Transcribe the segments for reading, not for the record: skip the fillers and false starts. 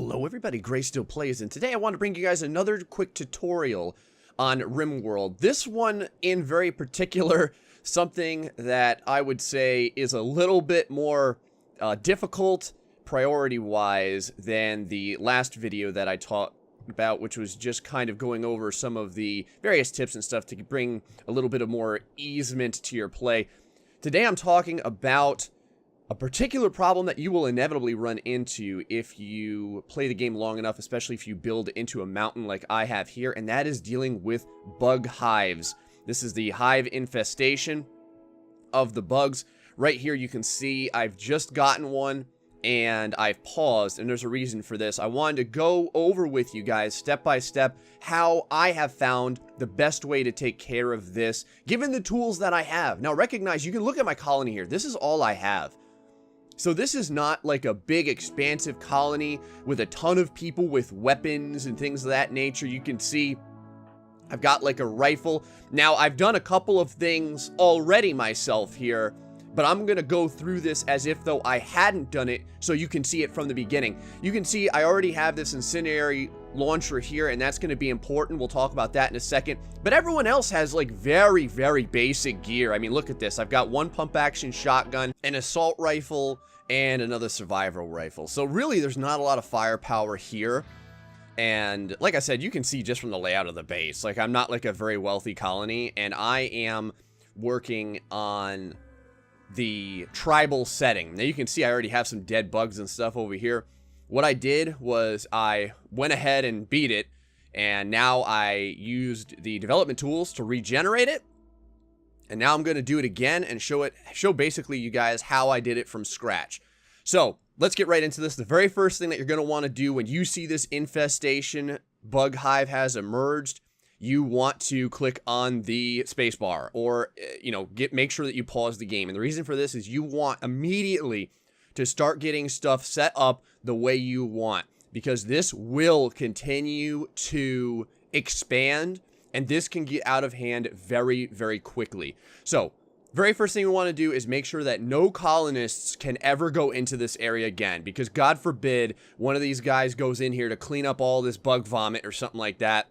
Hello everybody, GrayStillPlays, and today I want to bring you guys another quick tutorial on Rimworld. This one in very particular, something that I would say is a little bit more difficult priority-wise than the last video that I taught about, which was just kind of going over some of the various tips and stuff to bring a little bit of more easement to your play. Today I'm talking about a particular problem that you will inevitably run into if you play the game long enough, especially if you build into a mountain like I have here, and that is dealing with bug hives. This is the hive infestation of the bugs. Right here you can see I've just gotten one, and I've paused, and there's a reason for this. I wanted to go over with you guys step by step how I have found the best way to take care of this, given the tools that I have. Now recognize, you can look at my colony here. This is all I have. So this is not like a big expansive colony with a ton of people with weapons and things of that nature. You can see I've got like a rifle. Now I've done a couple of things already myself here, but I'm going to go through this as if though I hadn't done it so you can see it from the beginning. You can see I already have this incendiary launcher here, and that's going to be important. We'll talk about that in a second. But everyone else has like very, very basic gear. I mean, look at this. I've got one pump action shotgun, an assault rifle, and another survival rifle. So really, there's not a lot of firepower here. And like I said, you can see just from the layout of the base, like I'm not like a very wealthy colony, and I am working on the tribal setting. Now you can see I already have some dead bugs and stuff over here. What I did was I went ahead and beat it, and now I used the development tools to regenerate it. And now I'm going to do it again and show basically you guys how I did it from scratch. So let's get right into this. The very first thing that you're going to want to do when you see this infestation bug hive has emerged, you want to click on the spacebar, or make sure that you pause the game. And the reason for this is you want immediately to start getting stuff set up the way you want, because this will continue to expand, and this can get out of hand very, very quickly. So, very first thing we want to do is make sure that no colonists can ever go into this area again, because God forbid one of these guys goes in here to clean up all this bug vomit or something like that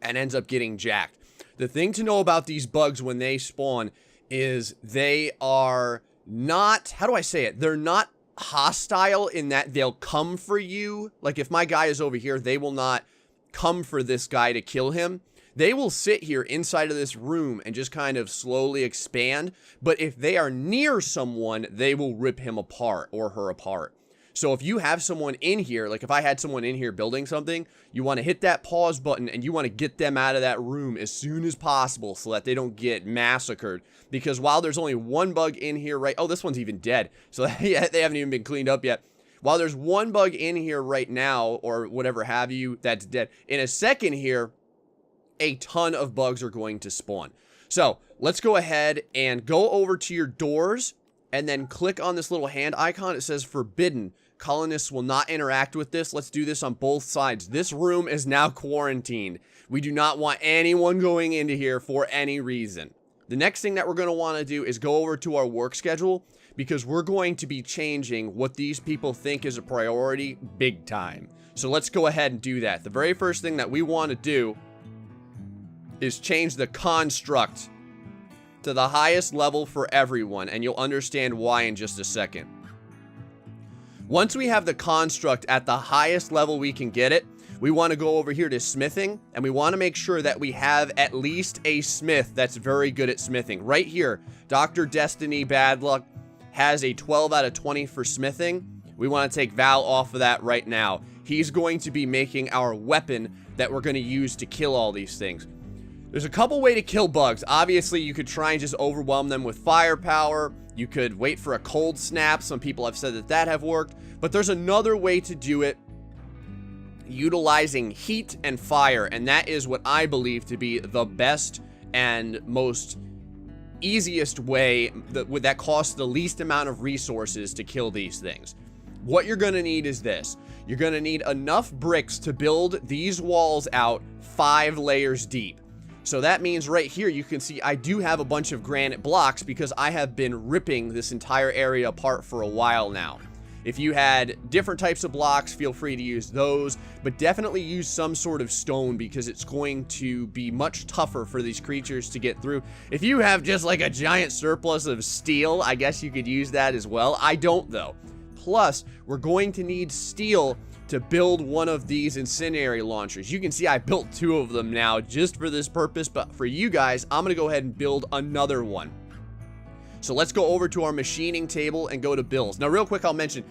and ends up getting jacked. The thing to know about these bugs when they spawn is they are not, how do I say it? They're not hostile in that they'll come for you. Like if my guy is over here, they will not come for this guy to kill him. They will sit here inside of this room and just kind of slowly expand. But if they are near someone, they will rip him apart or her apart. So if you have someone in here, like if I had someone in here building something, you want to hit that pause button and you want to get them out of that room as soon as possible so that they don't get massacred. Because while there's only one bug in here, right? Oh, this one's even dead. So they haven't even been cleaned up yet. While there's one bug in here right now, or whatever have you, that's dead. In a second here, a ton of bugs are going to spawn. So let's go ahead and go over to your doors and then click on this little hand icon. It says forbidden. Colonists will not interact with this. Let's do this on both sides. This room is now quarantined. We do not want anyone going into here for any reason. The next thing that we're going to want to do is go over to our work schedule, because we're going to be changing what these people think is a priority big time. So let's go ahead and do that. The very first thing that we want to do is change the construct to the highest level for everyone, and you'll understand why in just a second. Once we have the construct at the highest level we can get it, we want to go over here to smithing, and we want to make sure that we have at least a smith that's very good at smithing. Right here, Dr. Destiny Bad Luck has a 12 out of 20 for smithing. We want to take Val off of that right now. He's going to be making our weapon that we're going to use to kill all these things. There's a couple ways to kill bugs. Obviously, you could try and just overwhelm them with firepower. You could wait for a cold snap. Some people have said that have worked. But there's another way to do it, utilizing heat and fire. And that is what I believe to be the best and most easiest way that costs the least amount of resources to kill these things. What you're going to need is this. You're going to need enough bricks to build these walls out 5 layers deep. So that means right here, you can see I do have a bunch of granite blocks because I have been ripping this entire area apart for a while now. If you had different types of blocks, feel free to use those, but definitely use some sort of stone because it's going to be much tougher for these creatures to get through. If you have just like a giant surplus of steel, I guess you could use that as well. I don't though. Plus, we're going to need steel to build one of these incendiary launchers. You can see I built 2 of them now just for this purpose, but for you guys, I'm gonna go ahead and build another one. So let's go over to our machining table and go to builds. Now real quick, I'll mention,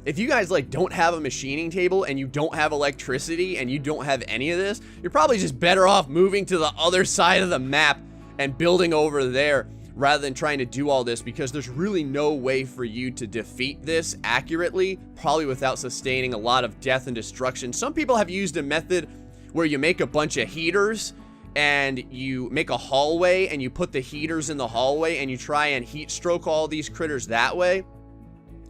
if you guys like don't have a machining table and you don't have electricity and you don't have any of this, you're probably just better off moving to the other side of the map and building over there rather than trying to do all this, because there's really no way for you to defeat this accurately, probably without sustaining a lot of death and destruction. Some people have used a method where you make a bunch of heaters and you make a hallway and you put the heaters in the hallway and you try and heat stroke all these critters that way.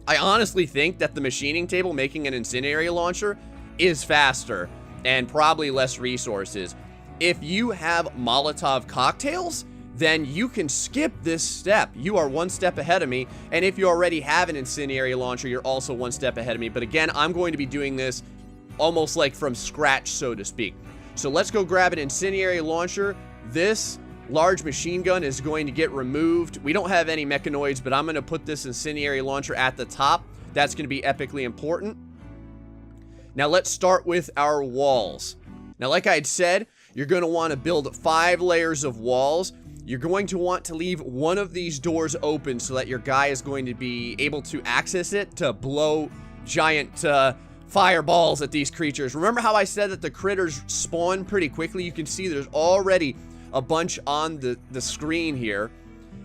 I honestly think that the machining table making an incendiary launcher is faster and probably less resources. If you have Molotov cocktails, then you can skip this step. You are 1 step ahead of me, and if you already have an incendiary launcher, you're also 1 step ahead of me. But again, I'm going to be doing this almost like from scratch, so to speak. So let's go grab an incendiary launcher. This large machine gun is going to get removed. We don't have any mechanoids, but I'm going to put this incendiary launcher at the top. That's going to be epically important. Now let's start with our walls. Now, like I had said, you're going to want to build 5 layers of walls. You're going to want to leave one of these doors open so that your guy is going to be able to access it to blow giant fireballs at these creatures. Remember how I said that the critters spawn pretty quickly? You can see there's already a bunch on the screen here.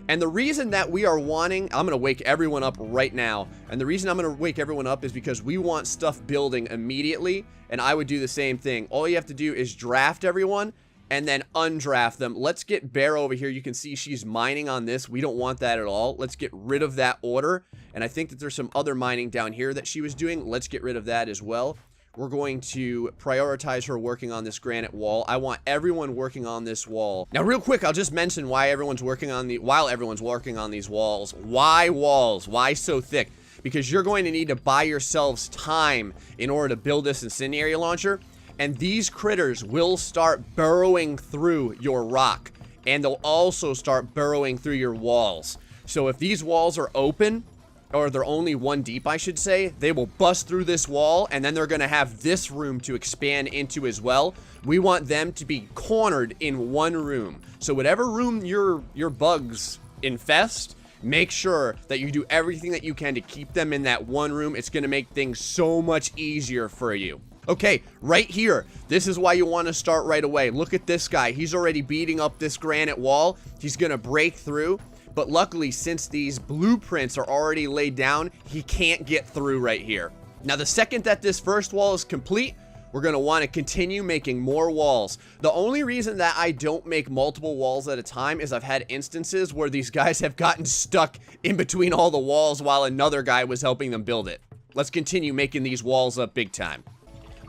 And the reason that we are wanting, I'm going to wake everyone up right now. And the reason I'm going to wake everyone up is because we want stuff building immediately. And I would do the same thing. All you have to do is draft everyone and then undraft them. Let's get Bear over here. You can see she's mining on this. We don't want that at all. Let's get rid of that order. And I think that there's some other mining down here that she was doing. Let's get rid of that as well. We're going to prioritize her working on this granite wall. I want everyone working on this wall. Now, real quick, I'll just mention why everyone's working on while everyone's working on these walls. Why walls? Why so thick? Because you're going to need to buy yourselves time in order to build this incendiary launcher. And these critters will start burrowing through your rock. And they'll also start burrowing through your walls. So if these walls are open, or they're only 1 deep, I should say, they will bust through this wall, and then they're going to have this room to expand into as well. We want them to be cornered in 1 room. So whatever room your bugs infest, make sure that you do everything that you can to keep them in that 1 room. It's going to make things so much easier for you. Okay, right here, this is why you want to start right away. Look at this guy. He's already beating up this granite wall. He's going to break through. But luckily, since these blueprints are already laid down, he can't get through right here. Now, the second that this first wall is complete, we're going to want to continue making more walls. The only reason that I don't make multiple walls at a time is I've had instances where these guys have gotten stuck in between all the walls while another guy was helping them build it. Let's continue making these walls up big time.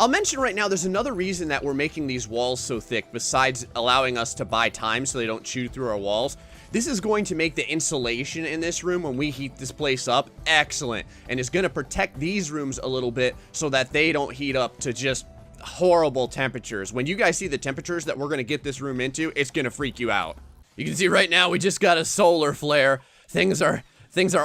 I'll mention right now, there's another reason that we're making these walls so thick, besides allowing us to buy time so they don't chew through our walls. This is going to make the insulation in this room when we heat this place up excellent, and it's going to protect these rooms a little bit so that they don't heat up to just horrible temperatures. When you guys see the temperatures that we're going to get this room into, it's going to freak you out. You can see right now we just got a solar flare. Things are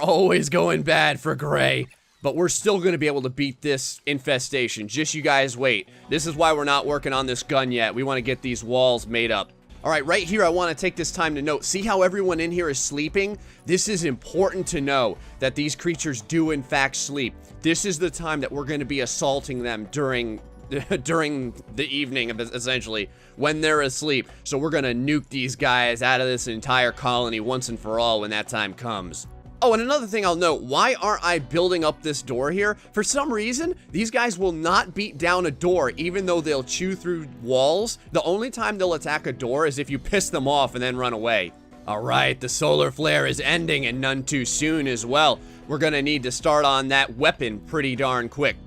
always going bad for Gray. But we're still going to be able to beat this infestation. Just you guys wait. This is why we're not working on this gun yet. We want to get these walls made up. All right, right here, I want to take this time to note. See how everyone in here is sleeping? This is important to know that these creatures do, in fact, sleep. This is the time that we're going to be assaulting them during the evening, essentially, when they're asleep. So we're going to nuke these guys out of this entire colony once and for all when that time comes. Oh, and another thing I'll note, why aren't I building up this door here? For some reason, these guys will not beat down a door, even though they'll chew through walls. The only time they'll attack a door is if you piss them off and then run away. All right, the solar flare is ending, and none too soon as well. We're gonna need to start on that weapon pretty darn quick.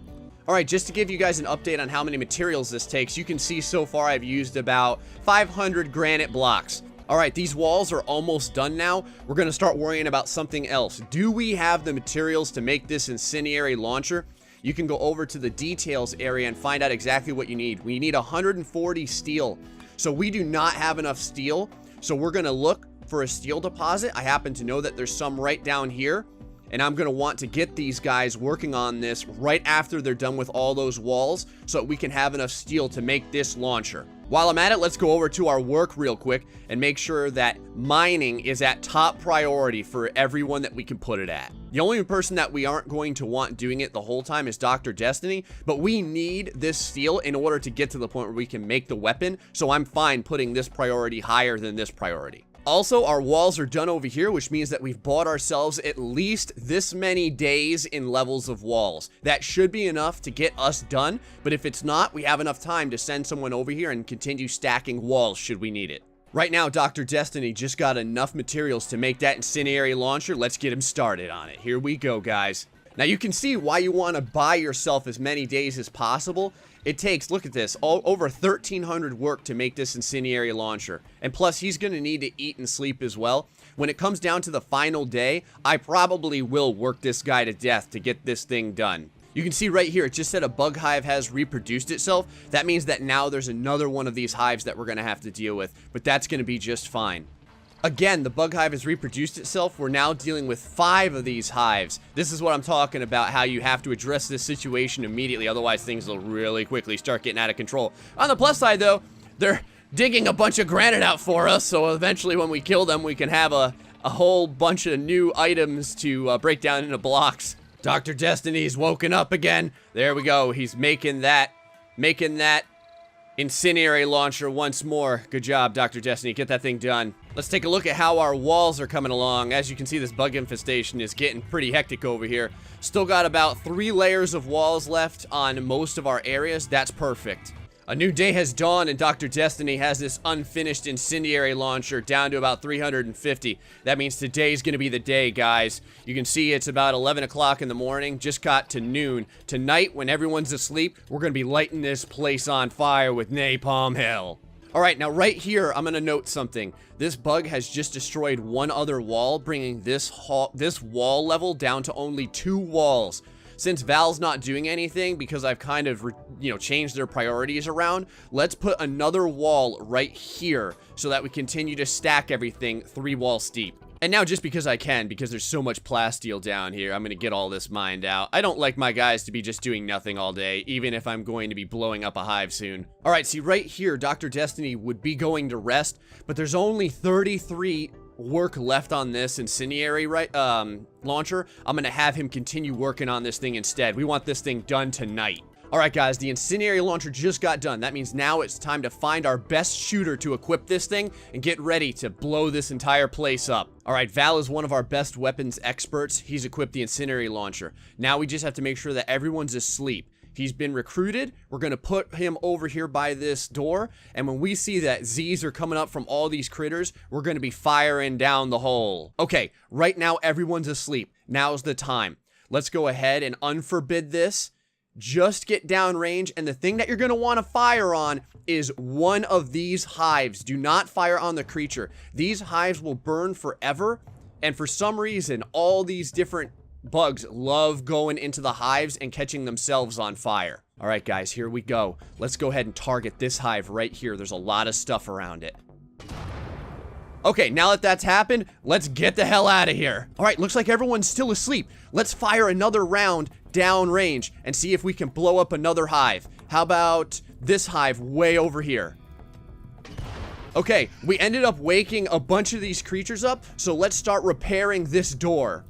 All right, just to give you guys an update on how many materials this takes, you can see so far I've used about 500 granite blocks. All right, these walls are almost done now. We're gonna start worrying about something else. Do we have the materials to make this incendiary launcher? You can go over to the details area and find out exactly what you need. We need 140 steel. So we do not have enough steel. So we're gonna look for a steel deposit. I happen to know that there's some right down here. And I'm gonna want to get these guys working on this right after they're done with all those walls so that we can have enough steel to make this launcher. While I'm at it, let's go over to our work real quick and make sure that mining is at top priority for everyone that we can put it at. The only person that we aren't going to want doing it the whole time is Dr. Destiny, but we need this steel in order to get to the point where we can make the weapon, so I'm fine putting this priority higher than this priority. Also, our walls are done over here, which means that we've bought ourselves at least this many days in levels of walls. That should be enough to get us done, but if it's not, we have enough time to send someone over here and continue stacking walls should we need it. Right now, Dr. Destiny just got enough materials to make that incendiary launcher. Let's get him started on it. Here we go, guys. Now, you can see why you want to buy yourself as many days as possible. It takes, look at this, over 1,300 work to make this incendiary launcher. And plus, he's going to need to eat and sleep as well. When it comes down to the final day, I probably will work this guy to death to get this thing done. You can see right here, it just said a bug hive has reproduced itself. That means that now there's another one of these hives that we're going to have to deal with. But that's going to be just fine. Again, the bug hive has reproduced itself. We're now dealing with 5 of these hives. This is what I'm talking about, how you have to address this situation immediately. Otherwise, things will really quickly start getting out of control. On the plus side, though, they're digging a bunch of granite out for us. So eventually, when we kill them, we can have a whole bunch of new items to break down into blocks. Dr. Destiny's woken up again. There we go. He's making that incendiary launcher once more. Good job, Dr. Destiny. Get that thing done. Let's take a look at how our walls are coming along. As you can see, this bug infestation is getting pretty hectic over here. Still got about 3 layers of walls left on most of our areas. That's perfect. A new day has dawned and Dr. Destiny has this unfinished incendiary launcher down to about 350. That means today's gonna be the day, guys. You can see it's about 11 o'clock in the morning, just got to noon. Tonight, when everyone's asleep, we're gonna be lighting this place on fire with napalm hell. All right, now right here, I'm gonna note something. This bug has just destroyed one other wall, bringing this wall level down to only 2 walls. Since Val's not doing anything because I've kind of, changed their priorities around, let's put another wall right here so that we continue to stack everything 3 walls steep. And now just because I can, because there's so much plasteel down here, I'm going to get all this mined out. I don't like my guys to be just doing nothing all day, even if I'm going to be blowing up a hive soon. All right, see right here, Dr. Destiny would be going to rest, but there's only 33 work left on this incendiary launcher. I'm gonna have him continue working on this thing instead. We want this thing done tonight. All right, guys, the incendiary launcher just got done. That means now it's time to find our best shooter to equip this thing and get ready to blow this entire place up. All right, Val is one of our best weapons experts. He's equipped the incendiary launcher. Now we just have to make sure that everyone's asleep. He's been recruited. We're going to put him over here by this door. And when we see that Z's are coming up from all these critters, we're going to be firing down the hole. Okay, right now everyone's asleep. Now's the time. Let's go ahead and unforbid this. Just get downrange. And the thing that you're going to want to fire on is one of these hives. Do not fire on the creature. These hives will burn forever. And for some reason, all these different bugs love going into the hives and catching themselves on fire. All right, guys, here we go. Let's go ahead and target this hive right here. There's a lot of stuff around it. Okay, now that that's happened, let's get the hell out of here. All right, looks like everyone's still asleep. Let's fire another round downrange and see if we can blow up another hive. How about this hive way over here? Okay, we ended up waking a bunch of these creatures up, so let's start repairing this door.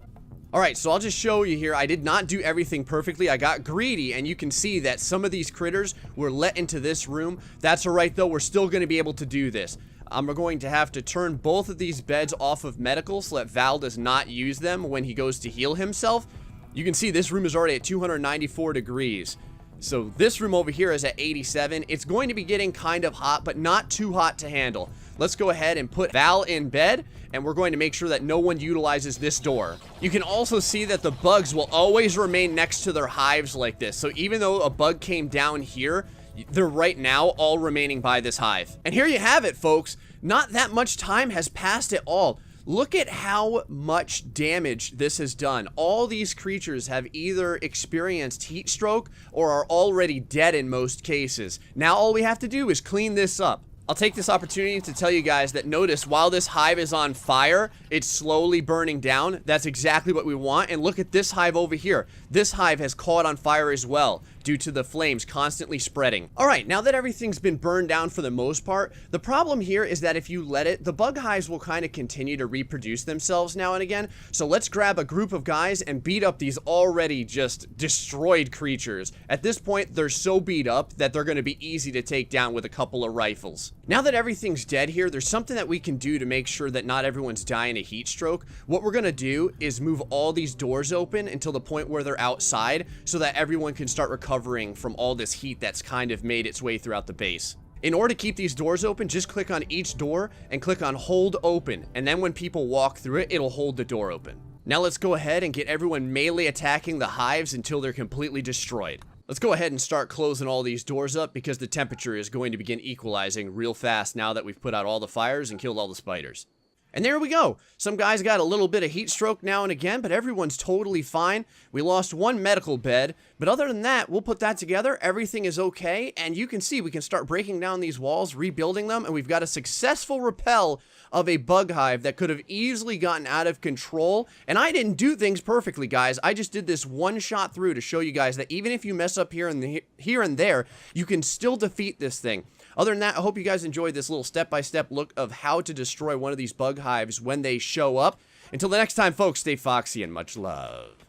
All right, so I'll just show you here. I did not do everything perfectly. I got greedy, and you can see that some of these critters were let into this room. That's all right, though. We're still going to be able to do this. I'm going to have to turn both of these beds off of medical so that Val does not use them when he goes to heal himself. You can see this room is already at 294 degrees. So this room over here is at 87. It's going to be getting kind of hot, but not too hot to handle. Let's go ahead and put Val in bed, and we're going to make sure that no one utilizes this door. You can also see that the bugs will always remain next to their hives like this. So even though a bug came down here, they're right now all remaining by this hive. And here you have it, folks. not that much time has passed at all. Look at how much damage this has done. All these creatures have either experienced heat stroke or are already dead in most cases. Now all we have to do is clean this up. I'll take this opportunity to tell you guys that notice while this hive is on fire, it's slowly burning down. That's exactly what we want. And look at this hive over here. This hive has caught on fire as well due to the flames constantly spreading. All right, now that everything's been burned down for the most part, the problem here is that if you let it, the bug hives will kind of continue to reproduce themselves now and again. So let's grab a group of guys and beat up these already just destroyed creatures. At this point, they're so beat up that they're going to be easy to take down with a couple of rifles. Now that everything's dead here, there's something that we can do to make sure that not everyone's dying a heat stroke. What we're going to do is move all these doors open until the point where they're outside so that everyone can start recovering from all this heat that's kind of made its way throughout the base. In order to keep these doors open, just click on each door and click on hold open, and then when people walk through it, it'll hold the door open. Now let's go ahead and get everyone melee attacking the hives until they're completely destroyed. Let's go ahead and start closing all these doors up because the temperature is going to begin equalizing real fast now that we've put out all the fires and killed all the spiders. And there we go. Some guys got a little bit of heat stroke now and again, but everyone's totally fine. We lost one medical bed, but other than that, we'll put that together. Everything is okay, and you can see we can start breaking down these walls, rebuilding them, and we've got a successful repel of a bug hive that could have easily gotten out of control. And I didn't do things perfectly, guys. I just did this one shot through to show you guys that even if you mess up here and there, you can still defeat this thing. Other than that, I hope you guys enjoyed this little step-by-step look of how to destroy one of these bug hives when they show up. Until the next time, folks, stay foxy and much love.